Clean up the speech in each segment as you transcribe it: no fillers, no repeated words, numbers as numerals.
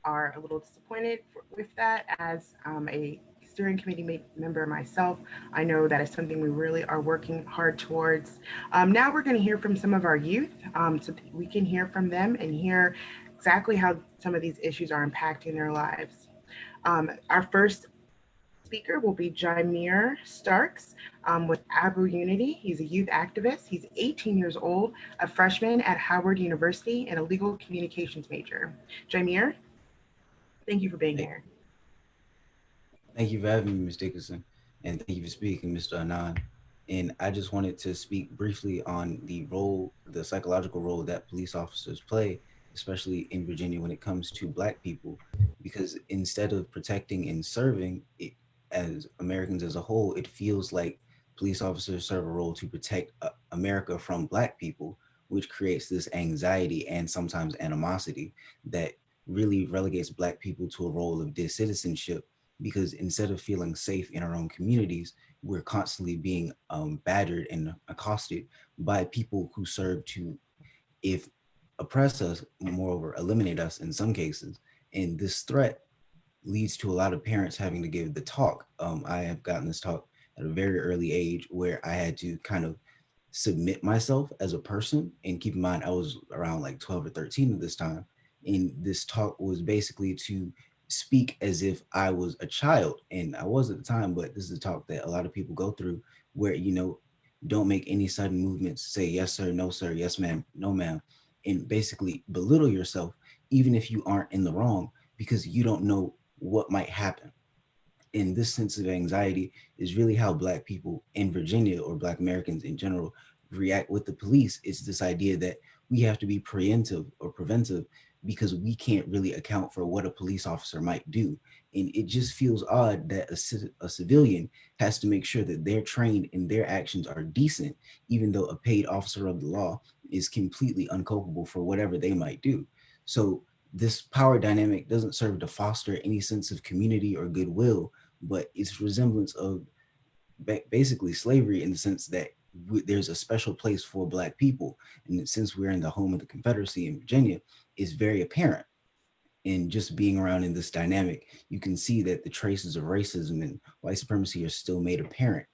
are a little disappointed with that. As a steering committee member myself, I know that is something we really are working hard towards. Now we're going to hear from some of our youth, so we can hear from them and hear exactly how some of these issues are impacting their lives. Our first speaker will be Jameer Starks with Abu Unity. He's a youth activist. He's 18 years old, a freshman at Howard University, and a legal communications major. Jameer, thank you for being Hey, here. thank you for having me, Ms. Dickerson, and thank you for speaking, Mr. Anand. And I just wanted to speak briefly on the role, the psychological role that police officers play, especially in Virginia when it comes to Black people, because instead of protecting and serving it, as Americans as a whole, it feels like police officers serve a role to protect America from Black people, which creates this anxiety and sometimes animosity that really relegates Black people to a role of discitizenship, because instead of feeling safe in our own communities, we're constantly being battered and accosted by people who serve to, if oppress us, moreover, eliminate us in some cases. And this threat leads to a lot of parents having to give the talk. I have gotten this talk at a very early age where I had to kind of submit myself as a person. And keep in mind, I was around like 12 or 13 at this time. And this talk was basically to speak as if I was a child. And I was at the time, but this is a talk that a lot of people go through where, don't make any sudden movements, say yes, sir, no, sir, yes, ma'am, no, ma'am, and basically belittle yourself, even if you aren't in the wrong, because you don't know what might happen. And this sense of anxiety is really how Black people in Virginia, or Black Americans in general, react with the police. It's this idea that we have to be preemptive or preventive because we can't really account for what a police officer might do. And it just feels odd that a civilian has to make sure that they're trained and their actions are decent, even though a paid officer of the law is completely unculpable for whatever they might do. So this power dynamic doesn't serve to foster any sense of community or goodwill, but it's resemblance of basically slavery, in the sense that there's a special place for Black people. And since we're in the home of the Confederacy in Virginia, is very apparent. And just being around in this dynamic, you can see that the traces of racism and white supremacy are still made apparent.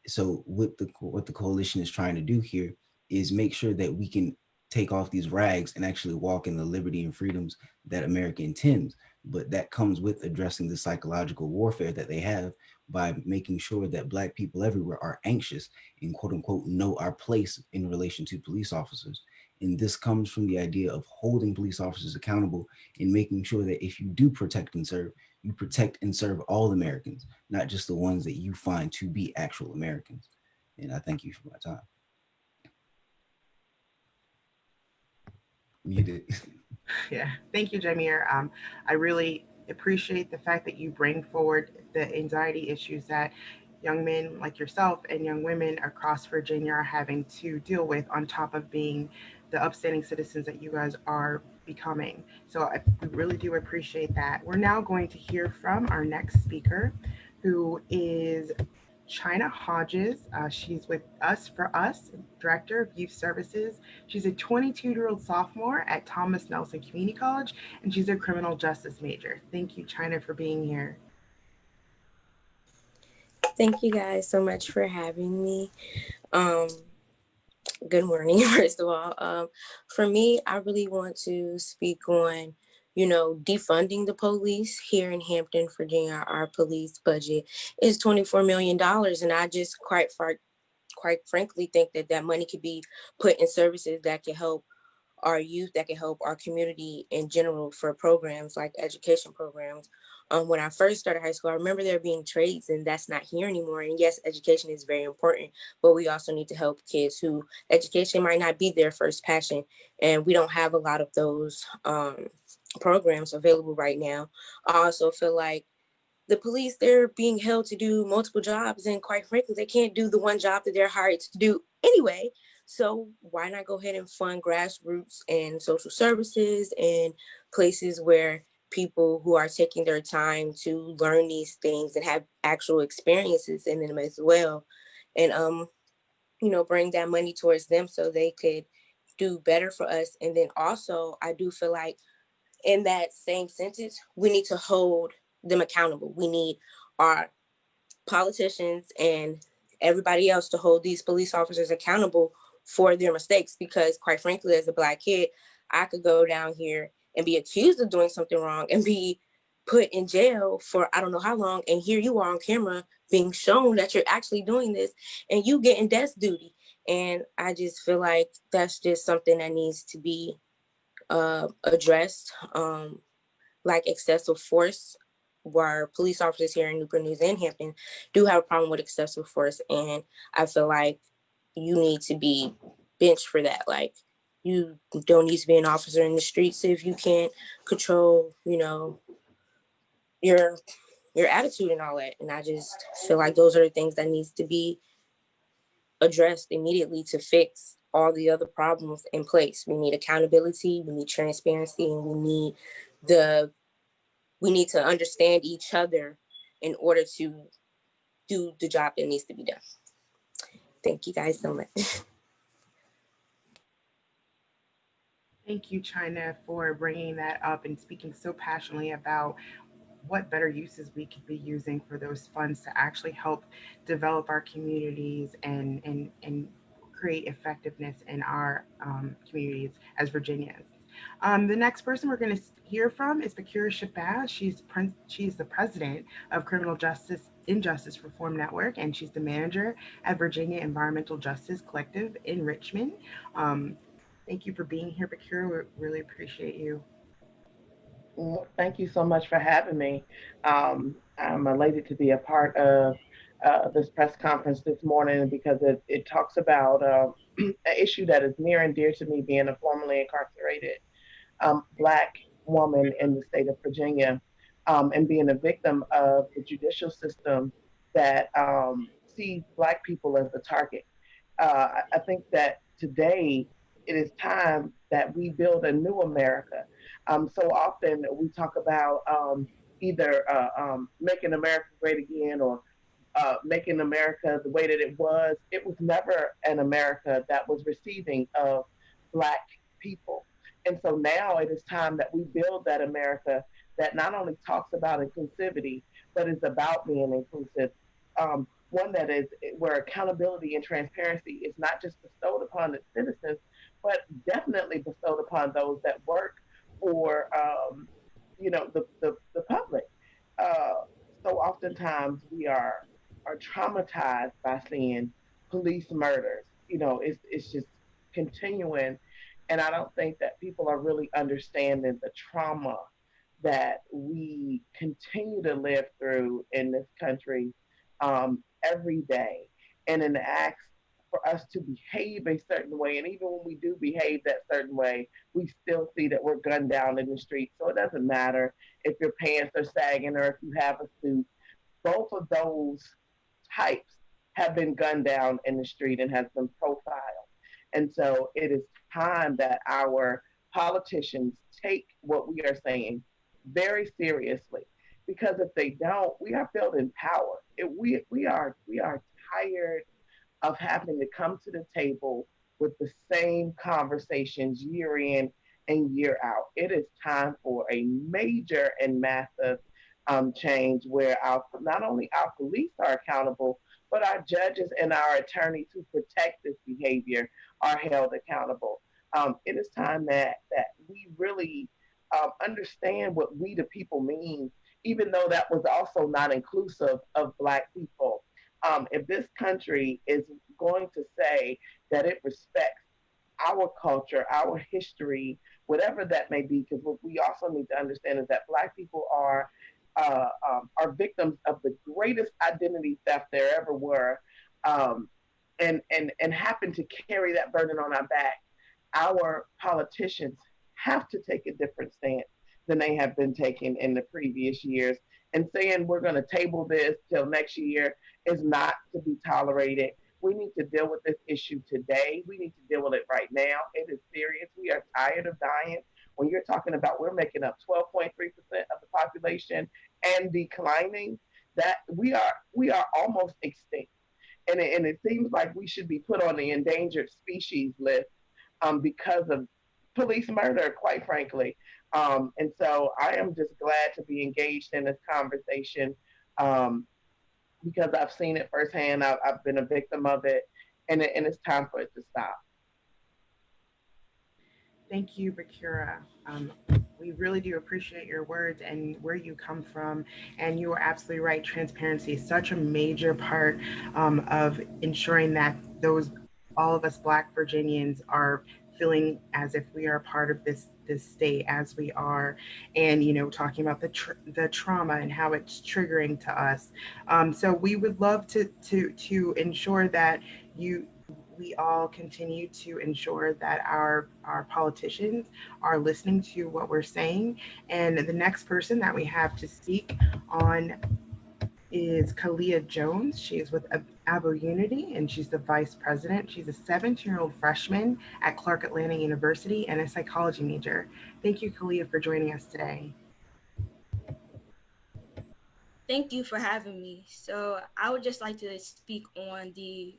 So what the coalition is trying to do here is make sure that we can take off these rags and actually walk in the liberty and freedoms that America intends. But that comes with addressing the psychological warfare that they have by making sure that Black people everywhere are anxious and quote unquote know our place in relation to police officers. And this comes from the idea of holding police officers accountable and making sure that if you do protect and serve, you protect and serve all Americans, not just the ones that you find to be actual Americans. And I thank you for my time. Muted. Yeah, thank you, Jameer. I really appreciate the fact that you bring forward the anxiety issues that young men like yourself and young women across Virginia are having to deal with, on top of being the upstanding citizens that you guys are becoming. So we really do appreciate that. We're now going to hear from our next speaker, who is China Hodges. She's with Us for Us, Director of Youth Services. She's a 22-year-old sophomore at Thomas Nelson Community College, and she's a criminal justice major. Thank you, China, for being here. Thank you guys so much for having me. Um, Good morning, first of all. For me, I really want to speak on, defunding the police here in Hampton, Virginia. Our police budget is $24 million, and I just quite frankly think that that money could be put in services that could help our youth, that can help our community in general, for programs like education programs. When I first started high school, I remember there being trades, and that's not here anymore. And yes, education is very important, but we also need to help kids who education might not be their first passion, and we don't have a lot of those programs available right now. I also feel like the police, they're being held to do multiple jobs, and quite frankly, they can't do the one job that they're hired to do anyway. So why not go ahead and fund grassroots and social services and places where people who are taking their time to learn these things and have actual experiences in them as well, and bring that money towards them so they could do better for us. And then also, I do feel like in that same sentence, we need to hold them accountable. We need our politicians and everybody else to hold these police officers accountable for their mistakes, because quite frankly, as a Black kid, I could go down here and be accused of doing something wrong and be put in jail for I don't know how long, and here you are on camera being shown that you're actually doing this and you getting death duty. And I just feel like that's just something that needs to be addressed. Like excessive force, where police officers here in Newport News and Hampton do have a problem with excessive force, and I feel like you need to be benched for that. Like, you don't need to be an officer in the streets if you can't control, your attitude and all that. And I just feel like those are the things that needs to be addressed immediately to fix all the other problems in place. We need accountability, we need transparency, and we need to understand each other in order to do the job that needs to be done. Thank you guys so much. Thank you, China, for bringing that up and speaking so passionately about what better uses we could be using for those funds to actually help develop our communities and create effectiveness in our communities as Virginians. The next person we're going to hear from is Bakura Shabazz. She's the president of Criminal Justice Injustice Reform Network, and she's the manager at Virginia Environmental Justice Collective in Richmond. Um, Thank you for being here, Bakura. We really appreciate you. Thank you so much for having me. I'm elated to be a part of this press conference this morning because it talks about an issue that is near and dear to me, being a formerly incarcerated Black woman in the state of Virginia, and being a victim of the judicial system that sees Black people as the target. I think that today it is time that we build a new America. So often we talk about either making America great again, or making America the way that it was. It was never an America that was receiving of Black people. And so now it is time that we build that America that not only talks about inclusivity, but is about being inclusive. One that is where accountability and transparency is not just bestowed upon its citizens, but definitely bestowed upon those that work for the public. Uh, so oftentimes we are traumatized by seeing police murders. It's just continuing, and I don't think that people are really understanding the trauma that we continue to live through in this country every day, and in the acts for us to behave a certain way. And even when we do behave that certain way, we still see that we're gunned down in the street. So it doesn't matter if your pants are sagging or if you have a suit. Both of those types have been gunned down in the street and has been profiled. And so it is time that our politicians take what we are saying very seriously. Because if they don't, we are building power. We are tired of having to come to the table with the same conversations year in and year out. It is time for a major and massive change where not only our police are accountable, but our judges and our attorneys who protect this behavior are held accountable. It is time that we really understand what we the people mean, even though that was also not inclusive of Black people. If this country is going to say that it respects our culture, our history, whatever that may be, because what we also need to understand is that Black people are victims of the greatest identity theft there ever were, and happen to carry that burden on our back. Our politicians have to take a different stance than they have been taking in the previous years. And saying we're going to table this till next year is not to be tolerated. We need to deal with this issue today. We need to deal with it right now. It is serious. We are tired of dying. When you're talking about we're making up 12.3% of the population and declining, that we are almost extinct. And it seems like we should be put on the endangered species list because of police murder, quite frankly. And so I am just glad to be engaged in this conversation, um, because I've seen it firsthand. I've been a victim of it, and it's time for it to stop. Thank you, Bakura. We really do appreciate your words and where you come from. And you are absolutely right. Transparency is such a major part of ensuring that those all of us Black Virginians are feeling as if we are a part of this state as we are, and talking about the trauma and how it's triggering to us. So we would love to ensure that you we all continue to ensure that our politicians are listening to what we're saying. And the next person that we have to speak on is Kalia Jones. She is with Abo Unity and she's the vice president. She's a 17-year-old freshman at Clark Atlanta University and a psychology major. Thank you, Kalia, for joining us today. Thank you for having me. So I would just like to speak on the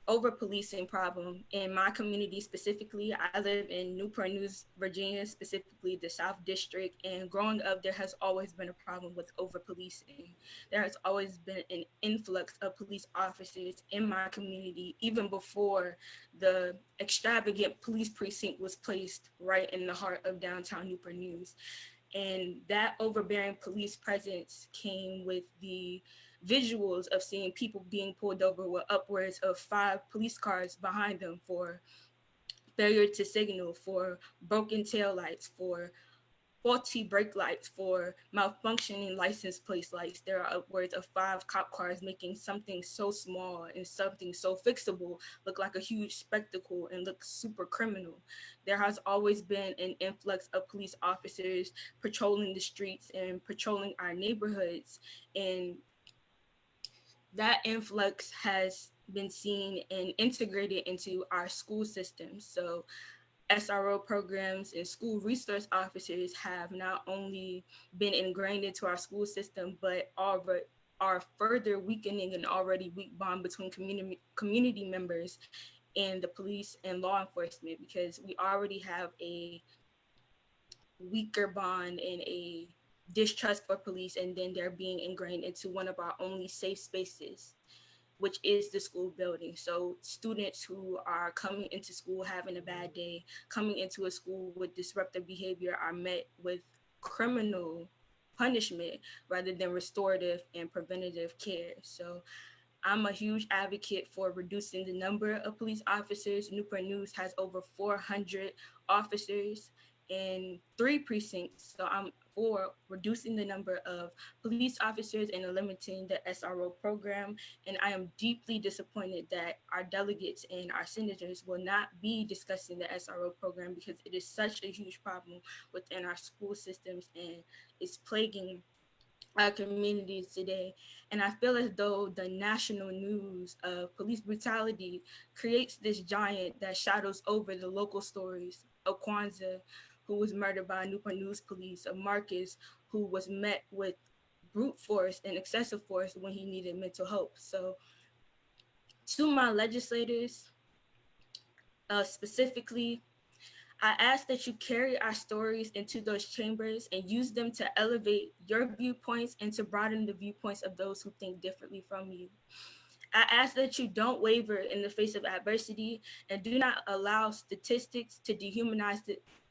over policing problem in my community specifically. I live in Newport News, Virginia, specifically the South District. And growing up, there has always been a problem with over policing. There has always been an influx of police officers in my community, even before the extravagant police precinct was placed right in the heart of downtown Newport News. And that overbearing police presence came with the visuals of seeing people being pulled over with upwards of 5 police cars behind them for failure to signal, for broken taillights, for faulty brake lights, for malfunctioning license plate lights. There are upwards of 5 cop cars making something so small and something so fixable look like a huge spectacle and look super criminal. There has always been an influx of police officers patrolling the streets and patrolling our neighborhoods, and that influx has been seen and integrated into our school systems. So SRO programs and school resource officers have not only been ingrained into our school system, but are further weakening an already weak bond between community members and the police and law enforcement, because we already have a weaker bond and a distrust for police, and then they're being ingrained into one of our only safe spaces, which is the school building. So students who are coming into school having a bad day, coming into a school with disruptive behavior, are met with criminal punishment rather than restorative and preventative care. So I'm a huge advocate for reducing the number of police officers. Newport News has over 400 officers in 3 precincts. So I'm for reducing the number of police officers and limiting the SRO program. And I am deeply disappointed that our delegates and our senators will not be discussing the SRO program, because it is such a huge problem within our school systems and it's plaguing our communities today. And I feel as though the national news of police brutality creates this giant that shadows over the local stories of Kwanzaa, who was murdered by Newport News police, of Marcus, who was met with brute force and excessive force when he needed mental help. So to my legislators, specifically, I ask that you carry our stories into those chambers and use them to elevate your viewpoints and to broaden the viewpoints of those who think differently from you. I ask that you don't waver in the face of adversity and do not allow statistics to dehumanize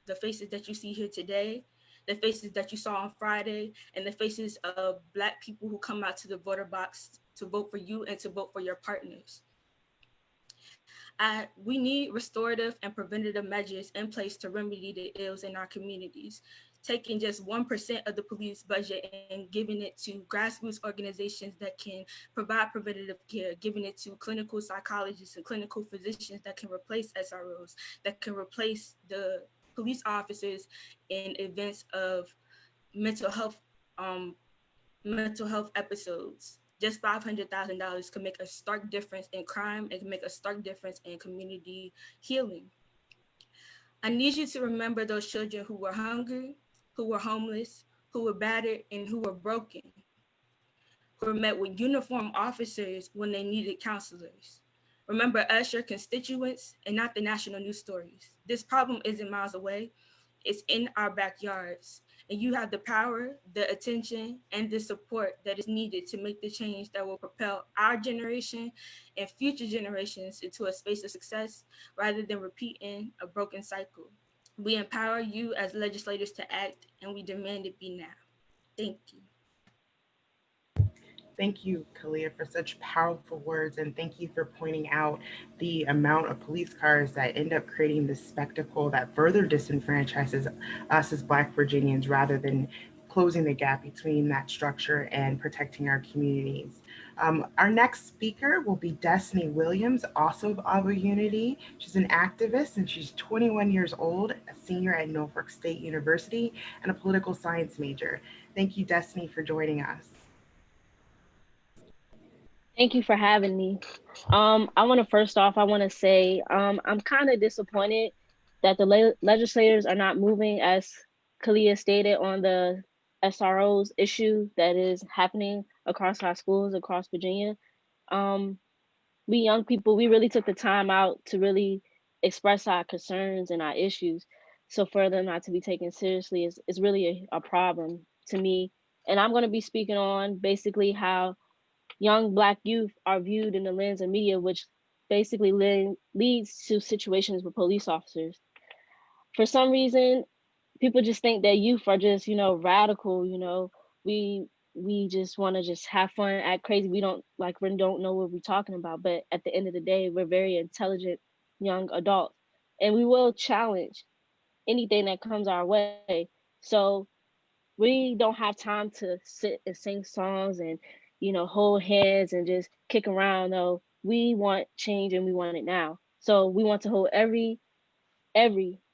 the faces that you see here today, the faces that you saw on Friday, and the faces of Black people who come out to the voter box to vote for you and to vote for your partners. We need restorative and preventative measures in place to remedy the ills in our communities. Taking just 1% of the police budget and giving it to grassroots organizations that can provide preventative care, giving it to clinical psychologists and clinical physicians that can replace SROs, that can replace the police officers in events of mental health um, mental health episodes. Just $500,000 can make a stark difference in crime and can make a stark difference in community healing. I need you to remember those children who were hungry, who were homeless, who were battered, and who were broken, who were met with uniformed officers when they needed counselors. Remember us, your constituents, and not the national news stories. This problem isn't miles away. It's in our backyards. And you have the power, the attention, and the support that is needed to make the change that will propel our generation and future generations into a space of success rather than repeating a broken cycle. We empower you as legislators to act, and we demand it be now. Thank you. Thank you, Kalia, for such powerful words, and thank you for pointing out the amount of police cars that end up creating this spectacle that further disenfranchises us as Black Virginians rather than closing the gap between that structure and protecting our communities. Our next speaker will be Destiny Williams, also of Ava Unity. She's an activist and she's 21 years old, a senior at Norfolk State University, and a political science major. Thank you, Destiny, for joining us. Thank you for having me. I want to first off, I want to say I'm kind of disappointed that the legislators are not moving, as Kalia stated, on the SROs issue that is happening across our schools across Virginia. We young people, we really took the time out to really express our concerns and our issues. So for them not to be taken seriously is really a problem to me. And I'm going to be speaking on basically how young Black youth are viewed in the lens of media, which basically leads to situations with police officers. For some reason, people just think that youth are just, radical, we just want to just have fun, act crazy. We don't know what we're talking about. But at the end of the day, we're very intelligent young adults, and we will challenge anything that comes our way. So we don't have time to sit and sing songs and hold hands and just kick around. No, we want change and we want it now. So we want to hold every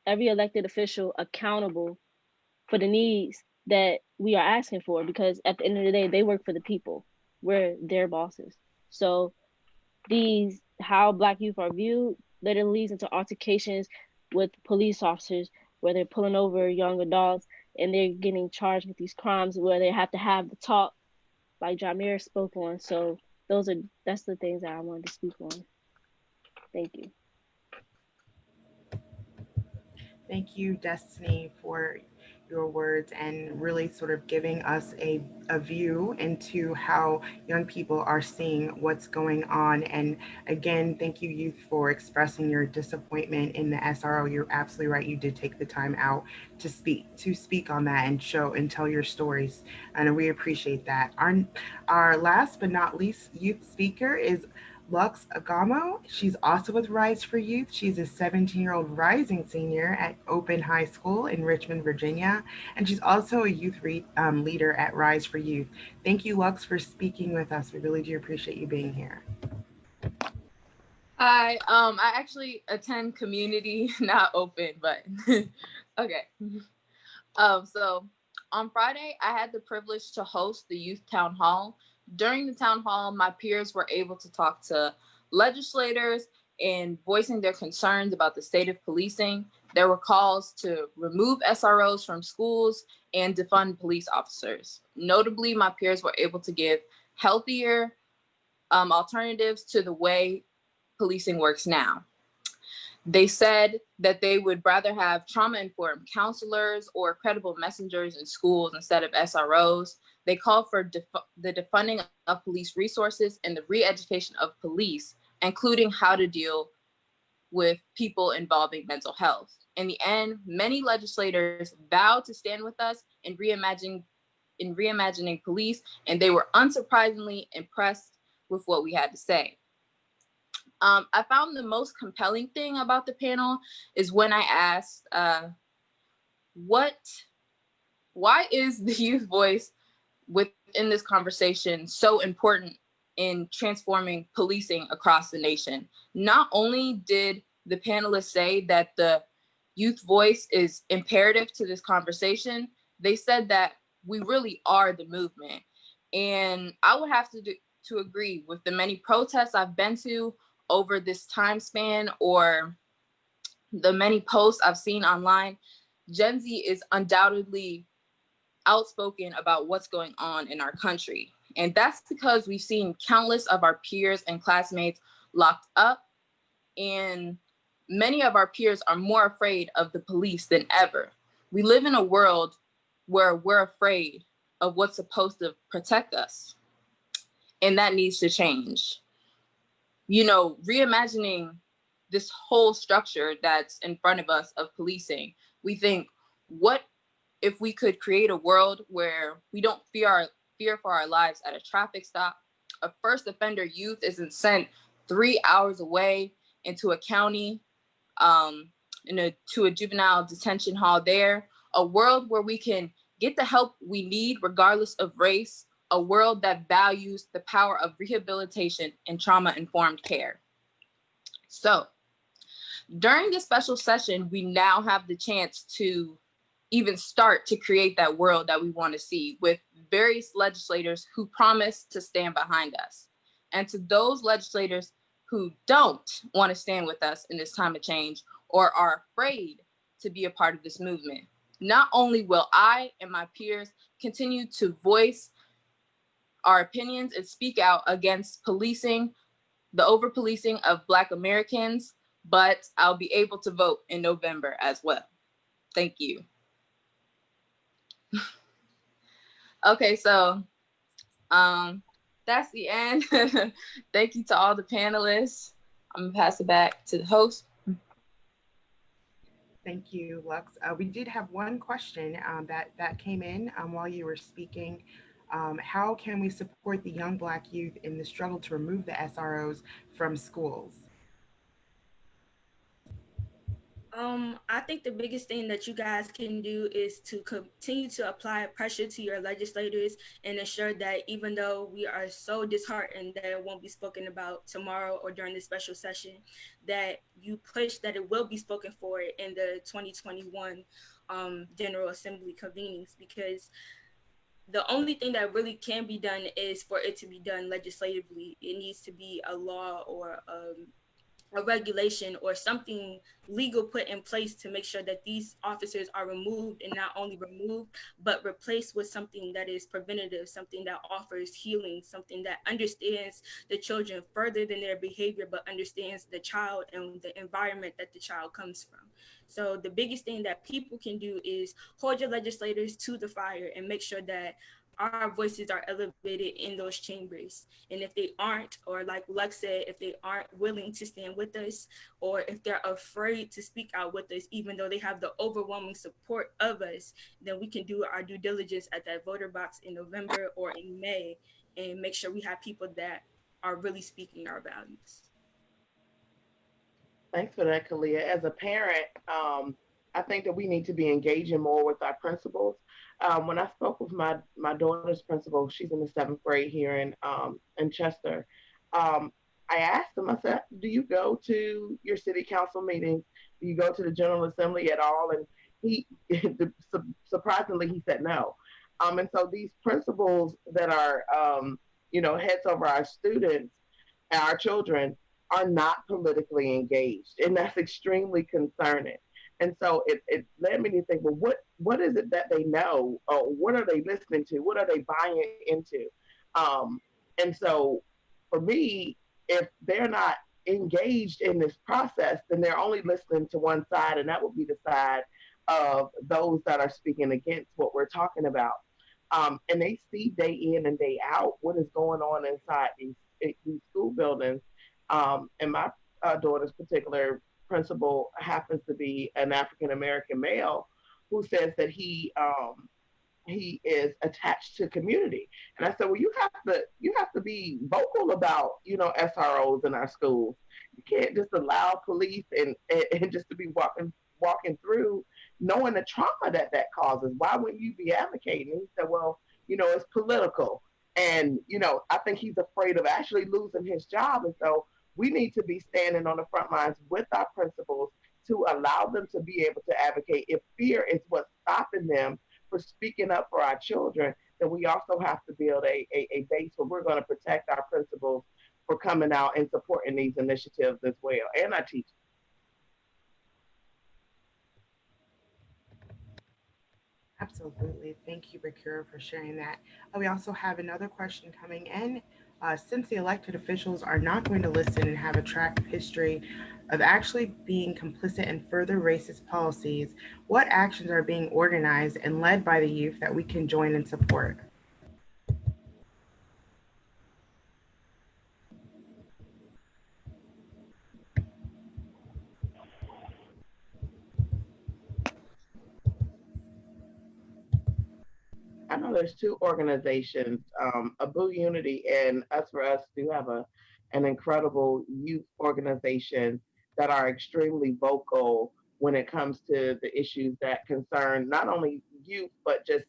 elected official accountable for the needs that we are asking for, because at the end of the day, they work for the people. We're their bosses. So how Black youth are viewed literally leads into altercations with police officers where they're pulling over young adults and they're getting charged with these crimes where they have to have the talk like Jameer spoke on. So that's the things that I wanted to speak on. Thank you. Thank you, Destiny, for your words and really sort of giving us a view into how young people are seeing what's going on. And again, thank you, youth, for expressing your disappointment in the SRO. You're absolutely right. You did take the time out to speak on that and show and tell your stories. And we appreciate that. Our last but not least youth speaker is Lux Agamo. She's also with Rise for Youth. She's a 17-year-old rising senior at Open High School in Richmond, Virginia, and she's also a youth leader at Rise for Youth. Thank you, Lux, for speaking with us. We really do appreciate you being here. Hi, I actually attend community, not open, but okay. So on Friday, I had the privilege to host the youth town hall. During the town hall, my peers were able to talk to legislators and voicing their concerns about the state of policing. There were calls to remove SROs from schools and defund police officers. Notably, my peers were able to give healthier alternatives to the way policing works now. They said that they would rather have trauma-informed counselors or credible messengers in schools instead of SROs. They called for the defunding of police resources and the re-education of police, including how to deal with people involving mental health. In the end, many legislators vowed to stand with us in reimagining police, and they were unsurprisingly impressed with what we had to say. I found the most compelling thing about the panel is when I asked, why is the youth voice within this conversation so important in transforming policing across the nation? Not only did the panelists say that the youth voice is imperative to this conversation, they said that we really are the movement. And I would have to agree with the many protests I've been to over this time span or the many posts I've seen online. Gen Z is undoubtedly outspoken about what's going on in our country. And that's because we've seen countless of our peers and classmates locked up, and many of our peers are more afraid of the police than ever. We live in a world where we're afraid of what's supposed to protect us, and that needs to change. You know, reimagining this whole structure that's in front of us of policing, we think, what if we could create a world where we don't fear for our lives at a traffic stop? A first offender youth isn't sent 3 hours away into a county, to a juvenile detention hall there. A world where we can get the help we need regardless of race. A world that values the power of rehabilitation and trauma-informed care. So during this special session, we now have the chance to even start to create that world that we want to see with various legislators who promise to stand behind us. And to those legislators who don't want to stand with us in this time of change or are afraid to be a part of this movement, not only will I and my peers continue to voice our opinions and speak out against policing, the over-policing of Black Americans, but I'll be able to vote in November as well. Thank you. Okay, so that's the end. Thank you to all the panelists. I'm gonna pass it back to the host. Thank you, Lux. We did have one question that came in while you were speaking. How can we support the young Black youth in the struggle to remove the SROs from schools? I think the biggest thing that you guys can do is to continue to apply pressure to your legislators and ensure that even though we are so disheartened that it won't be spoken about tomorrow or during the special session, that you push that it will be spoken for in the 2021 General Assembly convenings, because the only thing that really can be done is for it to be done legislatively. It needs to be a law or a regulation or something legal put in place to make sure that these officers are removed, and not only removed, but replaced with something that is preventative, something that offers healing, something that understands the children further than their behavior, but understands the child and the environment that the child comes from. So the biggest thing that people can do is hold your legislators to the fire and make sure that our voices are elevated in those chambers. And if they aren't, or like Lux said, if they aren't willing to stand with us, or if they're afraid to speak out with us, even though they have the overwhelming support of us, then we can do our due diligence at that voter box in November or in May and make sure we have people that are really speaking our values. Thanks for that, Kalia. As a parent, I think that we need to be engaging more with our principals. When I spoke with my daughter's principal, she's in the 7th grade here in Chester. I asked him, I said, do you go to your city council meetings? Do you go to the General Assembly at all? And he, surprisingly, he said no. And so these principals that are, heads over our students and our children are not politically engaged. And that's extremely concerning. And so it led me to think, well, what is it that they know? Or what are they listening to? What are they buying into? And so for me, if they're not engaged in this process, then they're only listening to one side, and that would be the side of those that are speaking against what we're talking about. And they see day in and day out what is going on inside these school buildings. And my daughter's particular principal happens to be an African American male who says that he is attached to community. And I said, well, you have to be vocal about SROs in our schools. You can't just allow police and just to be walking through knowing the trauma that causes. Why wouldn't you be advocating? He said, well, it's political. And, I think he's afraid of actually losing his job. And so we need to be standing on the front lines with our principals to allow them to be able to advocate. If fear is what's stopping them for speaking up for our children, then we also have to build a base where we're going to protect our principals for coming out and supporting these initiatives as well, and our teachers. Absolutely. Thank you, Bakura, for sharing that. We also have another question coming in. Since the elected officials are not going to listen and have a track history of actually being complicit in further racist policies, what actions are being organized and led by the youth that we can join and support? I know there's two organizations, Abu Unity and Us for Us do have an incredible youth organization that are extremely vocal when it comes to the issues that concern not only youth, but just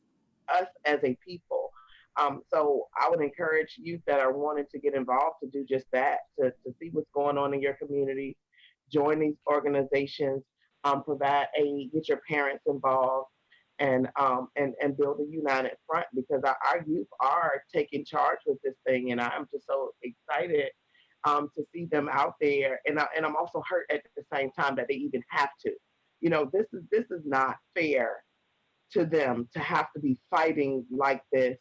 us as a people. So I would encourage youth that are wanting to get involved to do just that, to see what's going on in your community, join these organizations, provide aid, get your parents involved, and build a united front because our youth are taking charge with this thing, and I'm just so excited to see them out there. And I'm also hurt at the same time that they even have to. You know, this is not fair to them to have to be fighting like this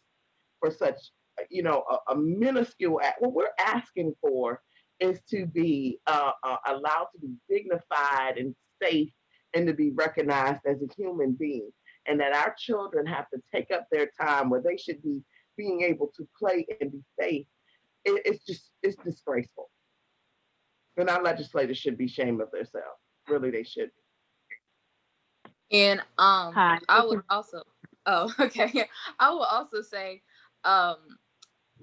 for such, a minuscule act. What we're asking for is to be allowed to be dignified and safe and to be recognized as a human being. And that our children have to take up their time where they should be being able to play and be safe. It's disgraceful. And our legislators should be ashamed of themselves. Really, they should be. And Hi. I would also, oh, okay. I will also say, um,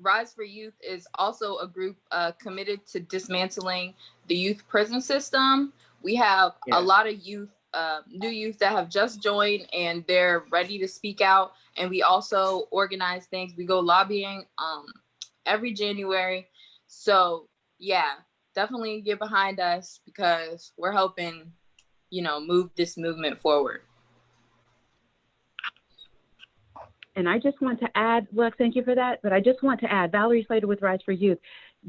Rise for Youth is also a group committed to dismantling the youth prison system. We have a lot of youth, new youth that have just joined and they're ready to speak out. And we also organize things. We go lobbying every January. So yeah, definitely get behind us because we're helping, move this movement forward. And I just want to add, look, thank you for that, but I just want to add, Valerie Slater with Rise for Youth,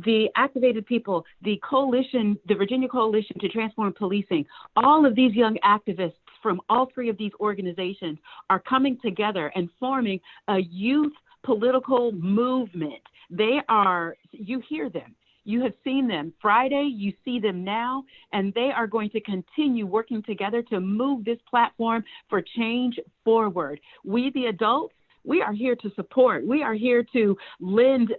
the activated people, the coalition, the Virginia Coalition to Transform Policing, all of these young activists from all three of these organizations are coming together and forming a youth political movement. They are, you hear them. You have seen them Friday, you see them now, and they are going to continue working together to move this platform for change forward. We, the adults, we are here to support. We are here to lend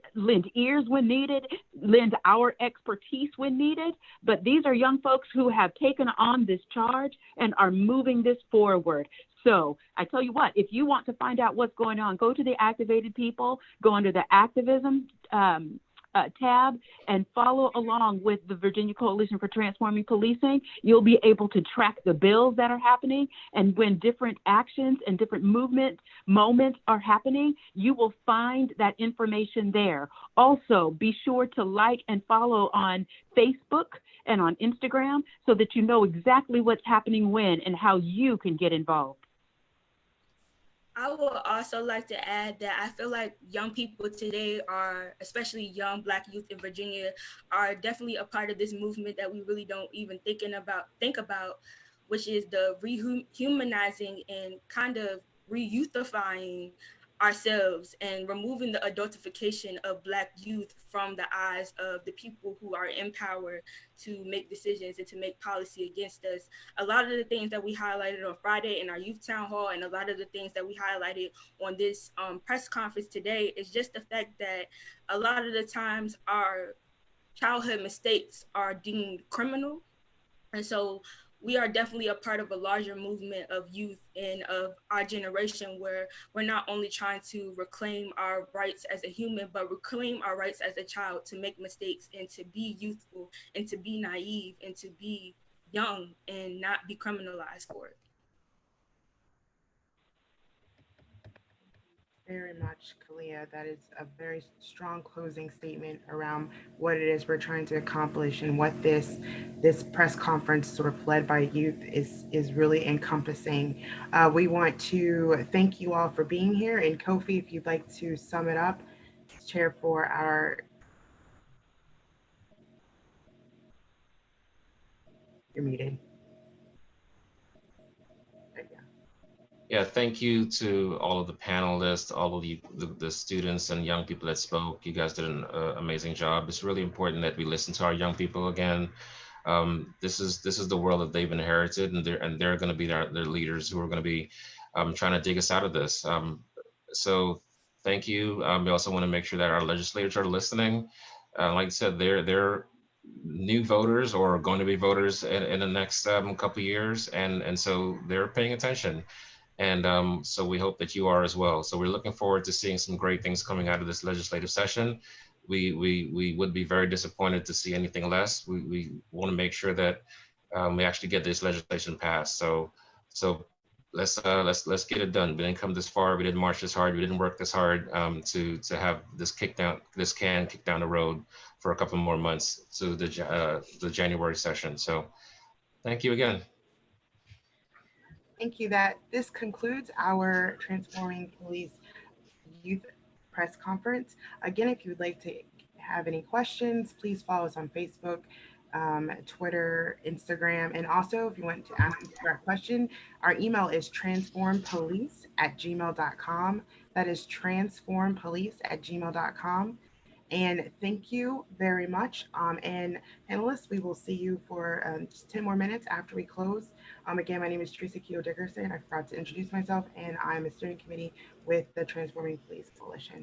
ears when needed, lend our expertise when needed. But these are young folks who have taken on this charge and are moving this forward. So I tell you what, if you want to find out what's going on, go to the Activated People, go under the activism tab and follow along with the Virginia Coalition for Transforming Policing. You'll be able to track the bills that are happening, and when different actions and different moments are happening, you will find that information there. Also, be sure to like and follow on Facebook and on Instagram so that you know exactly what's happening when and how you can get involved. I would also like to add that I feel like young people today are, especially young Black youth in Virginia, are definitely a part of this movement that we really don't even think about, which is the rehumanizing and kind of re-youthifying ourselves and removing the adultification of Black youth from the eyes of the people who are in power to make decisions and to make policy against us. A lot of the things that we highlighted on Friday in our youth town hall and a lot of the things that we highlighted on this press conference today is just the fact that a lot of the times our childhood mistakes are deemed criminal. And so we are definitely a part of a larger movement of youth and of our generation where we're not only trying to reclaim our rights as a human, but reclaim our rights as a child to make mistakes and to be youthful and to be naive and to be young and not be criminalized for it. Very much, Kalia. That is a very strong closing statement around what it is we're trying to accomplish and what this press conference, sort of led by youth, is really encompassing. We want to thank you all for being here. And Kofi, if you'd like to sum it up, chair for our. You're muted. There you go. Yeah, thank you to all of the panelists, all of the students and young people that spoke. You guys did an amazing job. It's really important that we listen to our young people again. This is the world that they've inherited, and they're going to be their leaders who are going to be trying to dig us out of this. So thank you. We also want to make sure that our legislators are listening. Like I said, they're new voters or going to be voters in the next couple of years, and so they're paying attention. And so we hope that you are as well. So we're looking forward to seeing some great things coming out of this legislative session. We would be very disappointed to see anything less. We want to make sure that we actually get this legislation passed. So let's get it done. We didn't come this far. We didn't march this hard. We didn't work this hard to have this can kicked down the road for a couple more months to the January session. So thank you again. Thank you. This concludes our Transforming Police Youth Press Conference. Again, if you would like to have any questions, please follow us on Facebook, Twitter, Instagram, and also if you want to ask us a question, our email is transformpolice@gmail.com. That is transformpolice@gmail.com. And thank you very much. And panelists, we will see you for just 10 more minutes after we close. Again, my name is Teresa Keogh Dickerson. I forgot to introduce myself, and I'm a student committee with the Transforming Police Coalition.